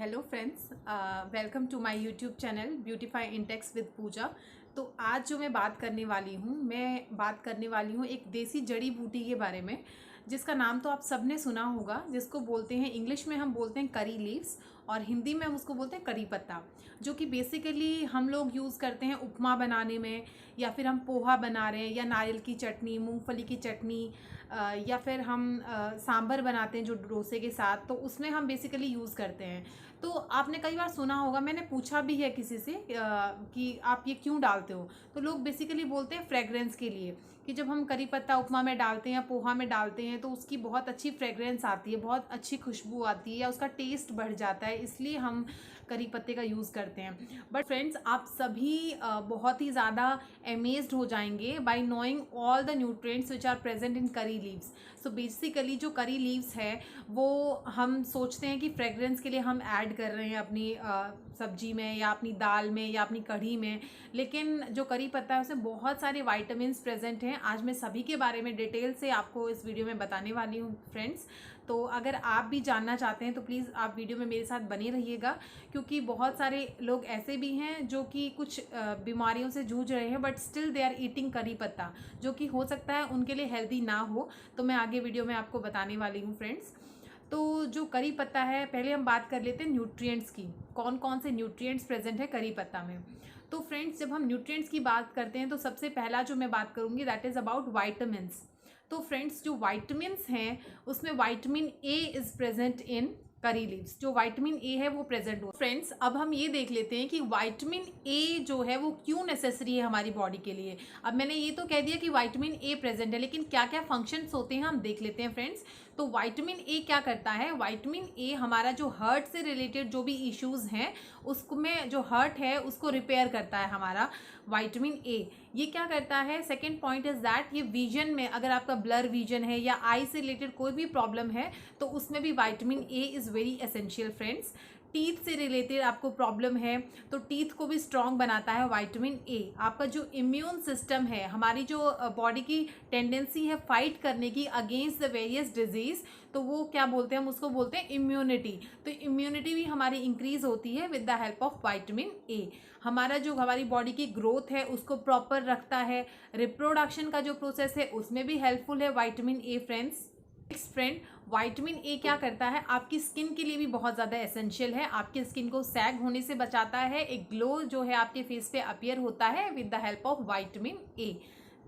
Hello friends, welcome to my YouTube channel Beautify Intex with Pooja. तो आज जो मैं बात करने वाली हूँ एक देसी जड़ी बूटी के बारे में, जिसका नाम तो आप सबने सुना होगा, जिसको बोलते हैं, इंग्लिश में हम बोलते हैं करी लीव्स और हिंदी में हम उसको बोलते हैं करी पत्ता, जो कि बेसिकली हम लोग यूज़ करते हैं उपमा बनाने में, या फिर हम पोहा बना रहे हैं, या नारियल की चटनी, मूंगफली की चटनी, या फिर हम सांभर बनाते हैं जो डोसे के साथ, तो उसमें हम बेसिकली यूज़ करते हैं। तो आपने कई बार सुना होगा, मैंने पूछा भी है किसी से कि आप ये क्यों डालते हो, तो लोग बेसिकली बोलते हैं फ्रेगरेंस के लिए, कि जब हम करी पत्ता उपमा में डालते हैं या पोहा में डालते हैं तो उसकी बहुत अच्छी फ्रेगरेंस आती है, बहुत अच्छी खुशबू आती है, या उसका टेस्ट बढ़ जाता है, इसलिए हम करी पत्ते का यूज़ करते हैं। बट फ्रेंड्स, आप सभी बहुत ही ज़्यादा अमेज्ड हो जाएंगे by knowing all the nutrients which are present in curry leaves. So basically जो करी लीव्स है वो हम सोचते हैं कि फ्रेगरेंस के लिए हम ऐड कर रहे हैं अपनी सब्जी में, या अपनी दाल में, या अपनी कढ़ी में, लेकिन जो करी पत्ता है उसमें बहुत सारे विटामिन्स प्रेजेंट हैं। आज मैं सभी के बारे में डिटेल से आपको इस वीडियो में बताने वाली हूँ फ्रेंड्स। तो अगर आप भी जानना चाहते हैं तो प्लीज़ आप वीडियो में मेरे साथ बने रहिएगा, क्योंकि बहुत सारे लोग ऐसे भी हैं जो कि कुछ बीमारियों से जूझ रहे हैं, but still they are eating curry patta, जो कि हो सकता है उनके लिए हेल्दी ना हो। तो मैं आगे वीडियो में आपको बताने वाली हूँ फ्रेंड्स। तो जो करी पत्ता है, पहले हम बात कर लेते हैं न्यूट्रिएंट्स की, कौन कौन से न्यूट्रिएंट्स प्रेजेंट है करी पत्ता में। तो फ्रेंड्स, जब हम न्यूट्रिएंट्स की बात करते हैं तो सबसे पहला जो मैं बात करूँगी दैट इज़ अबाउट वाइटामिन्स। तो फ्रेंड्स, जो वाइटामिन्स हैं उसमें vitamin A is present in curry leaves. जो वाइटामिन ए है वो प्रेजेंट हो। फ्रेंड्स, अब हम ये देख लेते हैं कि वाइटामिन ए जो है वो क्यों नेसेसरी है हमारी बॉडी के लिए। अब मैंने ये तो कह दिया कि वाइटामिन ए प्रेजेंट है, लेकिन क्या क्या फंक्शंस होते हैं हम देख लेते हैं फ्रेंड्स। तो वाइटामिन ए क्या करता है? वाइटामिन ए हमारा जो हार्ट से रिलेटेड जो भी इश्यूज हैं उसमें, जो हार्ट है उसको रिपेयर करता है हमारा वाइटामिन ए। ये क्या करता है? सेकेंड पॉइंट इज दैट ये विजन में, अगर आपका ब्लर विजन है या आई से रिलेटेड कोई भी प्रॉब्लम है तो उसमें भी vitamin A is very essential friends. Teeth से रिलेटेड आपको प्रॉब्लम है तो टीथ को भी स्ट्रॉन्ग बनाता है वाइटामिन ए। आपका जो इम्यून सिस्टम है, हमारी जो बॉडी की टेंडेंसी है फाइट करने की अगेंस्ट द वेरियस डिजीज, तो वो क्या बोलते हैं? हम उसको बोलते हैं इम्यूनिटी। तो इम्यूनिटी भी हमारी इंक्रीज होती है with the help of vitamin A. हमारी बॉडी की ग्रोथ है उसको प्रॉपर रखता है। रिप्रोडक्शन का जो प्रोसेस है उसमें भी हेल्पफुल है vitamin A friends. Next friend, vitamin A क्या करता है? आपकी स्किन के लिए भी बहुत ज़्यादा एसेंशियल है। आपकी स्किन को सैग होने से बचाता है, एक ग्लो जो है आपके फेस पे अपीयर होता है with the help of vitamin A.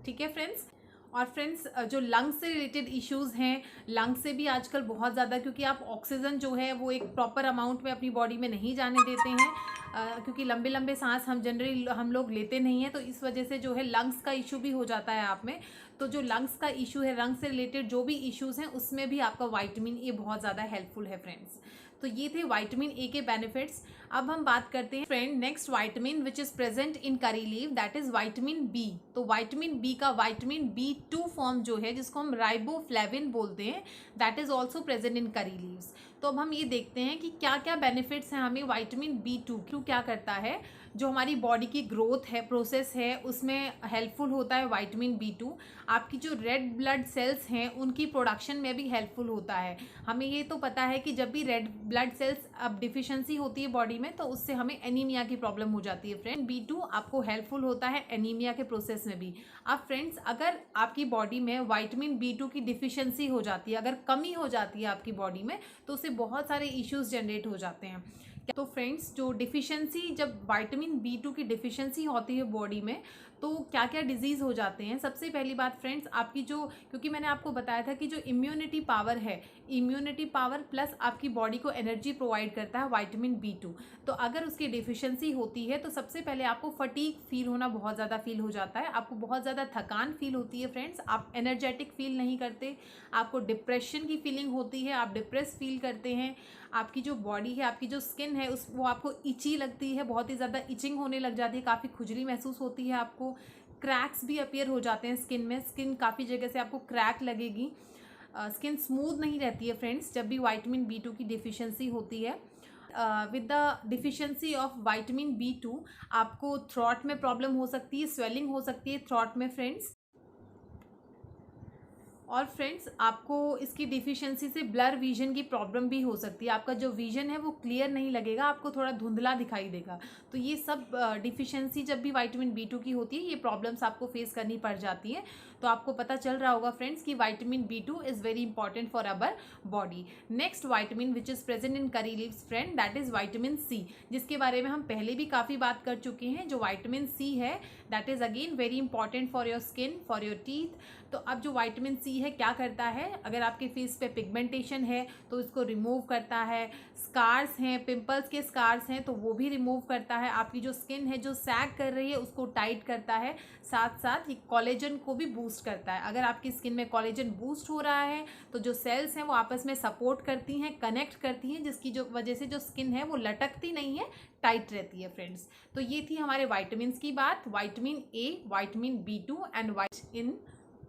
ठीक है फ्रेंड्स। और फ्रेंड्स, जो लंग्स से रिलेटेड इश्यूज़ हैं, लंग्स से भी आजकल बहुत ज़्यादा, क्योंकि आप ऑक्सीजन जो है वो एक प्रॉपर अमाउंट में अपनी बॉडी में नहीं जाने देते हैं, क्योंकि लंबे लंबे सांस हम लोग लेते नहीं हैं, तो इस वजह से जो है लंग्स का इशू भी हो जाता है आप में। तो जो लंग्स का इशू है, लंग्स से रिलेटेड जो भी इश्यूज़ हैं उसमें भी आपका वाइटामिन ए बहुत ज़्यादा हेल्पफुल है फ्रेंड्स। तो ये थे वाइटामिन ए के बेनिफिट्स। अब हम बात करते हैं friend next vitamin which is present in curry leave, that is vitamin B. तो वाइटामिन बी का वाइटामिन B2 फॉर्म जो है, जिसको हम राइबोफ्लेविन बोलते हैं, that is also present in curry leaves. तो अब हम ये देखते हैं कि क्या क्या बेनिफिट्स हैं हमें वाइटामिन B2 क्या करता है। जो हमारी बॉडी की ग्रोथ है, प्रोसेस है, उसमें हेल्पफुल होता है वाइटामिन B2। आपकी जो रेड ब्लड सेल्स हैं उनकी प्रोडक्शन में भी हेल्पफुल होता है। हमें ये तो पता है कि जब भी रेड ब्लड सेल्स अब डिफिशिएंसी होती है बॉडी में तो उससे हमें एनीमिया की प्रॉब्लम हो जाती है फ्रेंड। B2 आपको हेल्पफुल होता है एनीमिया के प्रोसेस में भी। अब फ्रेंड्स, अगर आपकी बॉडी में वाइटामिन B2 की डिफिशिएंसी हो जाती है, अगर कमी हो जाती है आपकी बॉडी में, तो उससे बहुत सारे इश्यूज जनरेट हो जाते हैं। तो फ्रेंड्स, जो डिफिशिएंसी, जब वाइटामिन B2 की डिफिशिएंसी होती है बॉडी में, तो क्या क्या डिजीज़ हो जाते हैं। सबसे पहली बात फ्रेंड्स, आपकी जो, क्योंकि मैंने आपको बताया था कि जो इम्यूनिटी पावर है, इम्यूनिटी पावर प्लस आपकी बॉडी को एनर्जी प्रोवाइड करता है वाइटामिन B2। तो अगर उसकी डिफिशिएंसी होती है तो सबसे पहले आपको फटीग फील होना बहुत ज़्यादा फील हो जाता है, आपको बहुत ज़्यादा थकान फील होती है फ्रेंड्स, आप एनर्जेटिक फील नहीं करते, आपको डिप्रेशन की फीलिंग होती है, आप डिप्रेस फील करते हैं। आपकी जो बॉडी है, आपकी जो स्किन है वो आपको इची लगती है, बहुत ही ज़्यादा इचिंग होने लग जाती है, काफ़ी खुजली महसूस होती है आपको। क्रैक्स भी अपीयर हो जाते हैं स्किन में, स्किन काफ़ी जगह से आपको क्रैक लगेगी। स्किन स्मूथ नहीं रहती है फ्रेंड्स जब भी वाइटामिन B2 की डिफिशिएंसी होती है। With the deficiency of vitamin B2 आपको थ्रॉट में प्रॉब्लम हो सकती है, स्वेलिंग हो सकती है थ्रॉट में फ्रेंड्स। और फ्रेंड्स आपको इसकी डिफिशियंसी से ब्लर विजन की प्रॉब्लम भी हो सकती है। आपका जो विजन है वो क्लियर नहीं लगेगा, आपको थोड़ा धुंधला दिखाई देगा। तो ये सब डिफिशियंसी जब भी विटामिन B2 की होती है, ये प्रॉब्लम्स आपको फेस करनी पड़ जाती है। तो आपको पता चल रहा होगा फ्रेंड्स कि vitamin B2 is very important for our body. Next vitamin which is present in curry leaves friend, that is vitamin C, जिसके बारे में हम पहले भी काफ़ी बात कर चुके हैं। जो विटामिन C है that is again very important for your skin, for your teeth. तो अब जो विटामिन C है क्या करता है, अगर आपके फेस पे पिगमेंटेशन है तो इसको रिमूव करता है, स्कार्स हैं, पिंपल्स के स्कार्स हैं तो वो भी रिमूव करता है, आपकी जो स्किन है जो सैग कर रही है उसको टाइट करता है, साथ साथ ये कोलेजन को भी बूस्ट करता है। अगर आपकी स्किन में कोलेजन बूस्ट हो रहा है तो जो सेल्स हैं वो आपस में सपोर्ट करती हैं, कनेक्ट करती हैं, जिसकी जो वजह से जो स्किन है वो लटकती नहीं है, टाइट रहती है फ्रेंड्स। तो ये थी हमारे विटामिन्स की बात, vitamin A, vitamin B2 and in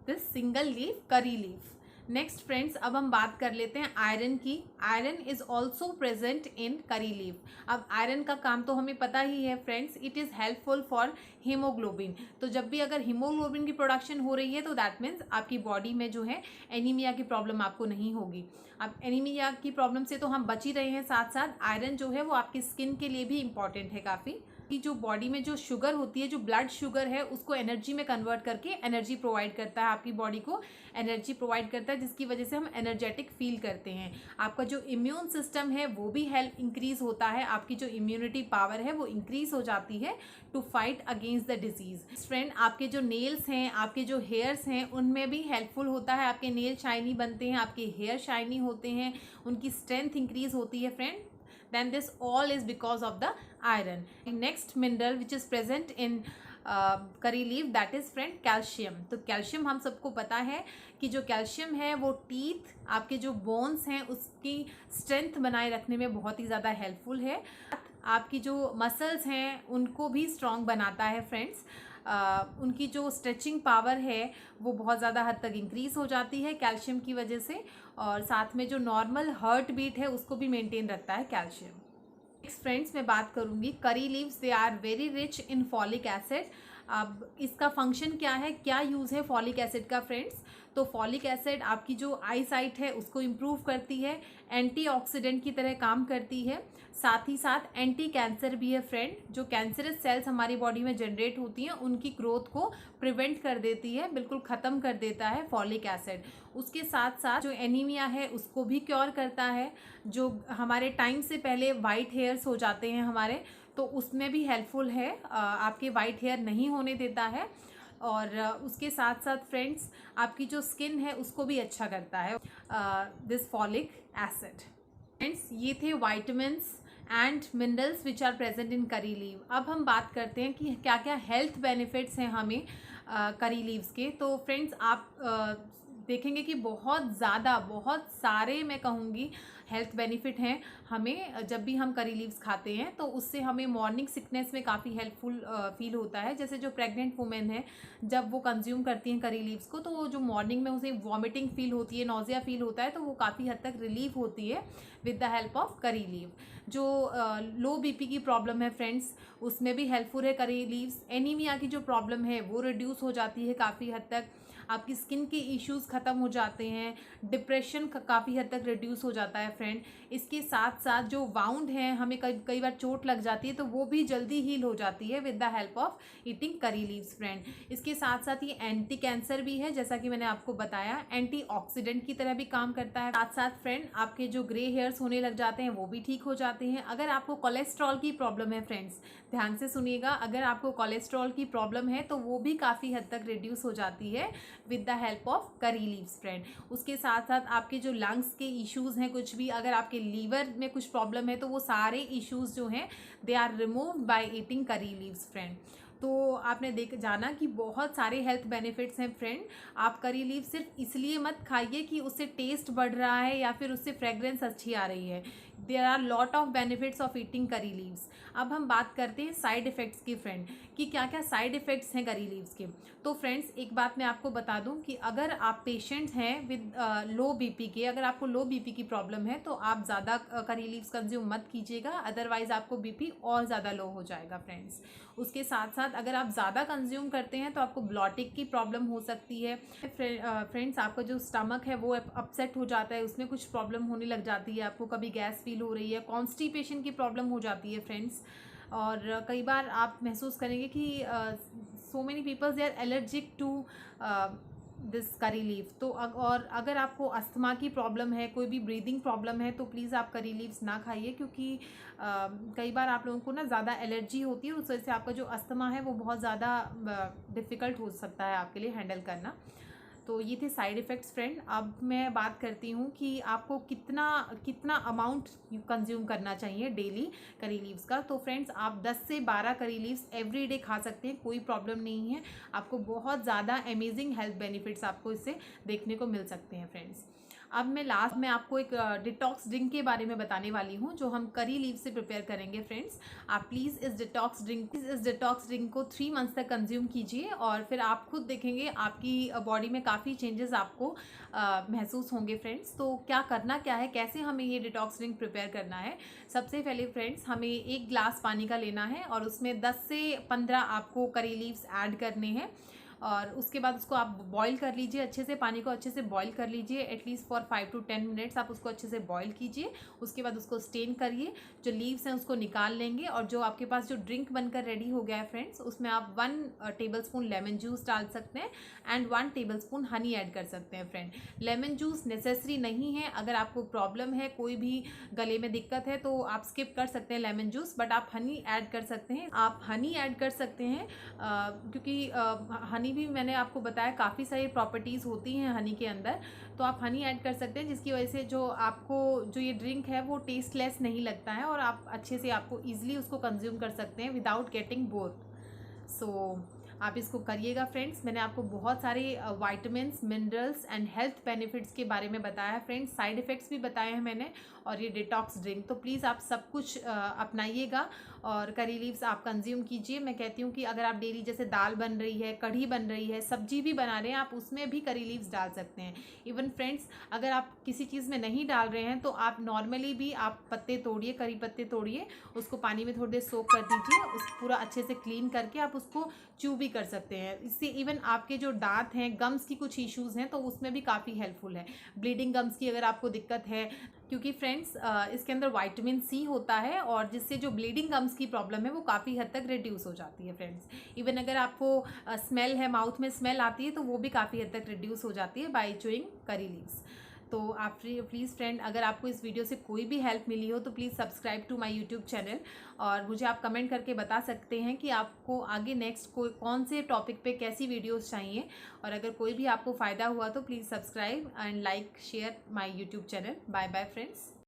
this single leaf करी लीफ। नेक्स्ट फ्रेंड्स अब हम बात कर लेते हैं आयरन की। Iron is also present in करी लीफ। अब आयरन का काम तो हमें पता ही है friends, it is helpful for haemoglobin. तो जब भी अगर हीमोग्लोबिन की प्रोडक्शन हो रही है तो दैट मीन्स आपकी बॉडी में जो है एनीमिया की प्रॉब्लम आपको नहीं होगी। अब एनीमिया की प्रॉब्लम से तो हम बच ही रहे हैं, साथ साथ आयरन जो है वो आपकी स्किन के लिए भी इंपॉर्टेंट है काफ़ी, कि जो बॉडी में जो शुगर होती है, जो ब्लड शुगर है, उसको एनर्जी में कन्वर्ट करके एनर्जी प्रोवाइड करता है, आपकी बॉडी को एनर्जी प्रोवाइड करता है, जिसकी वजह से हम एनर्जेटिक फील करते हैं। आपका जो इम्यून सिस्टम है वो भी हेल्थ इंक्रीज होता है, आपकी जो इम्यूनिटी पावर है वो इंक्रीज हो जाती है to fight against the disease. Friend आपके जो नेल्स हैं, आपके जो हेयर्स हैं, उनमें भी हेल्पफुल होता है, आपके नेल शाइनी बनते हैं, आपके हेयर शाइनी होते हैं, उनकी स्ट्रेंथ इंक्रीज होती है friend. Then this all is because of the iron. Next mineral which is present in curry leaf, that is friend calcium. तो कैल्शियम हम सबको पता है कि जो कैल्शियम है वो टीथ, आपके जो बोन्स हैं उसकी स्ट्रेंथ बनाए रखने में बहुत ही ज़्यादा हेल्पफुल है। आपकी जो मसल्स हैं उनको भी स्ट्रॉन्ग बनाता है फ्रेंड्स। उनकी जो स्ट्रेचिंग पावर है वो बहुत ज़्यादा हद तक इंक्रीज़ हो जाती है कैल्शियम की वजह से, और साथ में जो नॉर्मल हार्ट बीट है उसको भी मेंटेन रखता है कैल्शियम। नेक्स्ट फ्रेंड्स मैं बात करूँगी curry leaves, they are very rich in folic acid. अब इसका फंक्शन क्या है, क्या यूज़ है फॉलिक एसिड का फ्रेंड्स? तो फॉलिक एसिड आपकी जो आई साइट है उसको इम्प्रूव करती है, एंटीऑक्सीडेंट की तरह काम करती है, साथ ही साथ एंटी कैंसर भी है फ्रेंड। जो कैंसरस सेल्स हमारी बॉडी में जनरेट होती हैं उनकी ग्रोथ को प्रिवेंट कर देती है, बिल्कुल ख़त्म कर देता है फॉलिक एसिड। उसके साथ साथ जो एनीमिया है उसको भी क्योर करता है। जो हमारे टाइम से पहले वाइट हेयर्स हो जाते हैं हमारे, तो उसमें भी हेल्पफुल है, आपके वाइट हेयर नहीं होने देता है। और उसके साथ साथ फ्रेंड्स आपकी जो स्किन है उसको भी अच्छा करता है दिस फॉलिक एसिड। फ्रेंड्स ये थे vitamins and minerals which are present in curry leaf. अब हम बात करते हैं कि क्या क्या हेल्थ बेनिफिट्स हैं हमें करी लीव्स के। तो फ्रेंड्स आप देखेंगे कि बहुत सारे मैं कहूँगी हेल्थ बेनिफिट हैं हमें जब भी हम करी लीव्स खाते हैं। तो उससे हमें मॉर्निंग सिकनेस में काफ़ी हेल्पफुल फील होता है। जैसे जो प्रेग्नेंट वुमेन है जब वो कंज्यूम करती हैं करी लीव्स को, तो वो जो मॉर्निंग में उसे वॉमिटिंग फील होती है, नोजिया फील होता है, तो वो काफ़ी हद तक रिलीफ होती है विद द हेल्प ऑफ करी लीव। जो लो बीपी की प्रॉब्लम है फ्रेंड्स उसमें भी हेल्पफुल है करी लीव्स। एनीमिया की जो प्रॉब्लम है वो रिड्यूस हो जाती है काफ़ी हद तक, आपकी स्किन के इश्यूज़ ख़त्म हो जाते हैं, डिप्रेशन काफ़ी हद तक रिड्यूस हो जाता है फ्रेंड। इसके साथ साथ जो वाउंड हैं, हमें कई बार चोट लग जाती है तो वो भी जल्दी हील हो जाती है with the help of eating curry leaves friend. इसके साथ साथ ये एंटी कैंसर भी है, जैसा कि मैंने आपको बताया, एंटी ऑक्सीडेंट की तरह भी काम करता है। साथ साथ फ्रेंड आपके जो ग्रे हेयर्स होने लग जाते हैं वो भी ठीक हो जाते हैं। अगर आपको कोलेस्ट्रॉल की प्रॉब्लम है फ्रेंड्स, ध्यान से सुनिएगा, अगर आपको कोलेस्ट्रॉल की प्रॉब्लम है तो वो भी काफ़ी हद तक रिड्यूस हो जाती है विद द हेल्प ऑफ करी लीव्स फ्रेंड। उसके साथ साथ आपके जो लंग्स के इश्यूज़ हैं, कुछ भी अगर आपके लीवर में कुछ प्रॉब्लम है तो वो सारे इश्यूज़ जो हैं they are removed by eating curry leaves friend. तो आपने जाना कि बहुत सारे हेल्थ बेनिफिट्स हैं फ्रेंड। आप करी लीव सिर्फ इसलिए मत खाइए कि उससे टेस्ट बढ़ रहा है या फिर उससे फ्रेगरेंस अच्छी आ रही है। There are lot of benefits of eating curry leaves. अब हम बात करते हैं साइड इफ़ेक्ट्स की फ्रेंड, कि क्या क्या साइड इफ़ेक्ट्स हैं करी लीव्स के। तो फ्रेंड्स एक बात मैं आपको बता दूं कि अगर आप पेशेंट हैं विद लो बीपी के, अगर आपको लो बीपी की प्रॉब्लम है तो आप ज़्यादा करी लीव्स कंज्यूम मत कीजिएगा, अदरवाइज आपको बीपी और ज़्यादा लो हो जाएगा फ्रेंड्स। उसके साथ साथ अगर आप ज़्यादा कंज्यूम करते हैं तो आपको ब्लॉटिक की प्रॉब्लम हो सकती है फ्रेंड्स। आपका जो स्टमक है वो अपसेट हो जाता है, उसमें कुछ प्रॉब्लम होने लग जाती है, आपको कभी गैस फील हो रही है, कॉन्स्टिपेशन की प्रॉब्लम हो जाती है फ्रेंड्स। और कई बार आप महसूस करेंगे कि so many peoples they are allergic to this curry leaf. तो और अगर आपको अस्थमा की प्रॉब्लम है, कोई भी ब्रीदिंग प्रॉब्लम है, तो प्लीज़ आप करी लीव्स ना खाइए, क्योंकि कई बार आप लोगों को ना ज़्यादा एलर्जी होती है, उस वजह से आपका जो अस्थमा है वो बहुत ज़्यादा डिफ़िकल्ट हो सकता है आपके लिए हैंडल करना। तो ये थे साइड इफ़ेक्ट्स फ्रेंड। अब मैं बात करती हूँ कि आपको कितना कितना अमाउंट कंज्यूम करना चाहिए डेली करी लीव्स का। तो फ्रेंड्स आप 10 से 12 करी लीव्स एवरी डे खा सकते हैं, कोई प्रॉब्लम नहीं है। आपको बहुत ज़्यादा अमेजिंग हेल्थ बेनिफिट्स आपको इससे देखने को मिल सकते हैं फ्रेंड्स। अब मैं लास्ट में आपको एक डिटॉक्स ड्रिंक के बारे में बताने वाली हूँ जो हम करी लीव से प्रिपेयर करेंगे फ्रेंड्स। आप प्लीज़ इस डिटॉक्स ड्रिंक को 3 मंथ्स तक कंज्यूम कीजिए और फिर आप खुद देखेंगे आपकी बॉडी में काफ़ी चेंजेस आपको महसूस होंगे फ्रेंड्स। तो क्या करना क्या है, कैसे हमें ये डिटॉक्स ड्रिंक प्रिपेयर करना है। सबसे पहले फ्रेंड्स हमें 1 ग्लास पानी का लेना है और उसमें 10 से 15 आपको करी लीव्स ऐड करने हैं और उसके बाद उसको आप बॉईल कर लीजिए अच्छे से, पानी को अच्छे से बॉईल कर लीजिए एटलीस्ट फॉर 5 to 10 मिनट्स। आप उसको अच्छे से बॉईल कीजिए, उसके बाद उसको स्टेन करिए, जो लीव्स हैं उसको निकाल लेंगे और जो आपके पास जो ड्रिंक बनकर रेडी हो गया है फ्रेंड्स, उसमें आप 1 टेबलस्पून लेमन जूस डाल सकते हैं एंड 1 टेबलस्पून हनी ऐड कर सकते हैं फ्रेंड। लेमन जूस नेसेसरी नहीं है, अगर आपको प्रॉब्लम है, कोई भी गले में दिक्कत है तो आप स्किप कर सकते हैं लेमन जूस, बट आप हनी ऐड कर सकते हैं। आप हनी ऐड कर सकते हैं क्योंकि हनी भी मैंने आपको बताया काफ़ी सारी प्रॉपर्टीज़ होती हैं हनी के अंदर, तो आप हनी ऐड कर सकते हैं जिसकी वजह से जो आपको जो ये ड्रिंक है वो टेस्टलेस नहीं लगता है और आप अच्छे से आपको ईजिली उसको कंज्यूम कर सकते हैं विदाउट गेटिंग बोर। सो आप इसको करिएगा फ्रेंड्स। मैंने आपको बहुत सारे vitamins, minerals and health benefits के बारे में बताया है फ्रेंड्स, साइड इफ़ेक्ट्स भी बताए हैं मैंने और ये डिटॉक्स ड्रिंक। तो प्लीज़ आप सब कुछ अपनाइएगा और करी लीव्स आप कंज्यूम कीजिए। मैं कहती हूँ कि अगर आप डेली जैसे दाल बन रही है, कढ़ी बन रही है, सब्जी भी बना रहे हैं, आप उसमें भी करी लीव्स डाल सकते हैं। इवन फ्रेंड्स अगर आप किसी चीज़ में नहीं डाल रहे हैं तो आप नॉर्मली भी आप पत्ते तोड़िए, करी पत्ते तोड़िए, उसको पानी में थोड़ी देर सोक कर दीजिए, उस पूरा अच्छे से क्लीन करके आप उसको च्यू भी कर सकते हैं। इससे इवन आपके जो दांत हैं, गम्स की कुछ इश्यूज़ हैं तो उसमें भी काफ़ी हेल्पफुल है। ब्लीडिंग गम्स की अगर आपको दिक्कत है, क्योंकि फ्रेंड्स इसके अंदर विटामिन सी होता है और जिससे जो ब्लीडिंग गम्स की प्रॉब्लम है वो काफ़ी हद तक रिड्यूस हो जाती है फ्रेंड्स। इवन अगर आपको स्मेल है, माउथ में स्मेल आती है, तो वो भी काफ़ी हद तक रिड्यूस हो जाती है बाय च्यूइंग करी लीव्स। तो आप प्लीज़ फ्रेंड अगर आपको इस वीडियो से कोई भी हेल्प मिली हो तो please subscribe to my YouTube channel और मुझे आप कमेंट करके बता सकते हैं कि आपको आगे नेक्स्ट कौन से टॉपिक पे कैसी वीडियोस चाहिए। और अगर कोई भी आपको फ़ायदा हुआ तो please subscribe and like share my YouTube channel. Bye bye friends.